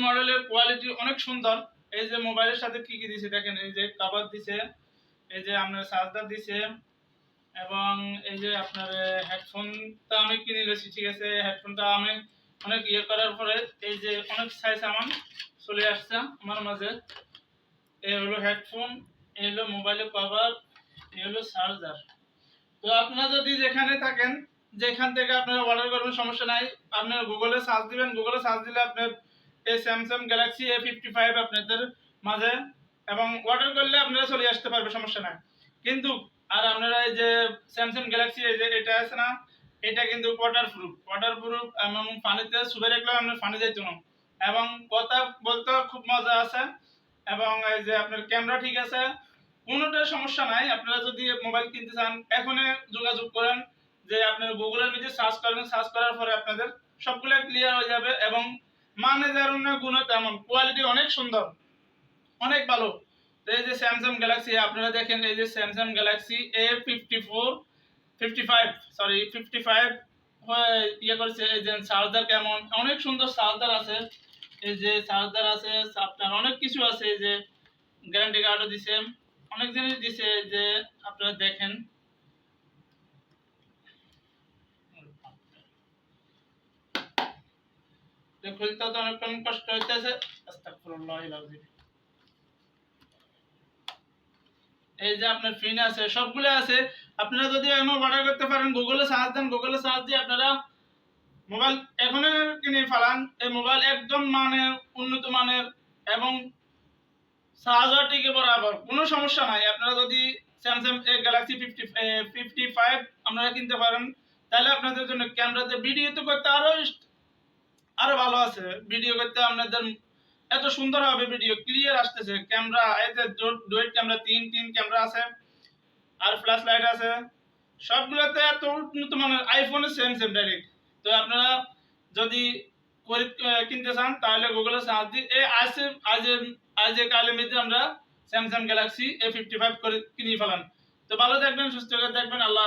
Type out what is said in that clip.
মডেলের কোয়ালিটি অনেক সুন্দর। এই যে মোবাইলের সাথে কি কি দিছে দেখেন, এই যে কভার দিছে, এই যে আপনার চার্জার দিছে, এবং এই যে আপনার হেডফোনটা আমি কিনে নিয়েছি, ঠিক আছে। হেডফোনটা আমি অনেক করার পরে এই যে অনেক সাইজ আমার চলে আসছে আমার মাঝে। এই হলো হেডফোন, এই হলো মোবাইলের কভার, এই হলো চার্জার। তো আপনারা যদি যেখানে থাকেন, যেখান থেকে আপনারা অর্ডার করবেন সমস্যা নাই। আপনারা গুগলে সার্চ দিবেন, গুগলে সার্চ দিলে আপনার এই স্যামসাং গ্যালাক্সি A55 আপনাদের মাঝে, এবং অর্ডার করলে আপনারা চলে আসতে পারবে, সমস্যা নাই। কিন্তু আর আপনারা এই যে স্যামসাং গ্যালাক্সি এই যে এটা আছে না, এটা কিন্তু ওয়াটারপ্রুফ এবং পানিতে চুবে রাখলে আপনার পানি যাইতো না। এবং কথা বলতে খুব মজা আছে, এবং এই যে আপনার ক্যামেরা ঠিক আছে, কোনোটার সমস্যা নাই। আপনারা যদি মোবাইল কিনতে চান এখনই যোগাযোগ করেন, যে আপনার গুগলের মধ্যে সার্চ করবেন, সার্চ করার পরে আপনাদের সবগুলো ক্লিয়ার হয়ে যাবে। এবং মানে যেমন না গুণ তেমন, কোয়ালিটি অনেক সুন্দর, অনেক ভালো। তো এই যে স্যামসাং গ্যালাক্সি আপনারা দেখেন, এই যে স্যামসাং গ্যালাক্সি A55 করেছে। এই যে চার্জার কেমন, অনেক সুন্দর চার্জার আছে, এই যে চার্জার আছে, আপনার অনেক কিছু আছে, এই যে গ্যারান্টি কার্ডও দিছে, অনেক জিনিস দিছে যে আপনারা দেখেন। খুলতে তো অনেকক্ষণ কষ্ট হইতেছে। আস্তাগফিরুল্লাহিল আযীম। এই যে আপনার ফিন আছে, সবগুলো আছে। আপনারা যদি এখন অর্ডার করতে পারেন, গুগলে সার্চ দেন, গুগলে সার্চ দিয়ে আপনারা মোবাইল এখনই কিনে ফেলান। এই মোবাইল একদম মানে উন্নত মানের, এবং চার্জার টিকে বরাবর, কোনো সমস্যা নাই। আপনারা যদি স্যামসাং গ্যালাক্সি 55 আপনারা কিনতে পারেন, তাহলে আপনাদের জন্য ক্যামেরাতে ভিডিও তো করতে আরো ভালো আছে। ভিডিও করতে আপনাদের এত সুন্দর হবে, ভিডিও ক্লিয়ার আসতেছে। ক্যামেরা এই যে ডুয়েট ক্যামেরা, তিন ক্যামেরা আছে, আর ফ্ল্যাশ লাইট আছে, সবগুলোতে এত উন্নত মানের, আইফোনের সেম ডাইরেক্ট। তো আপনারা যদি কিনতে চান তাহলে গুগলে সার্চ দিয়ে এই আজ কালের মধ্যে আমরা স্যামসাং গ্যালাক্সি A55 করে কিনে ফেলান। তো ভালো থাকবেন, সুস্থ থাকবেন, আল্লাহ।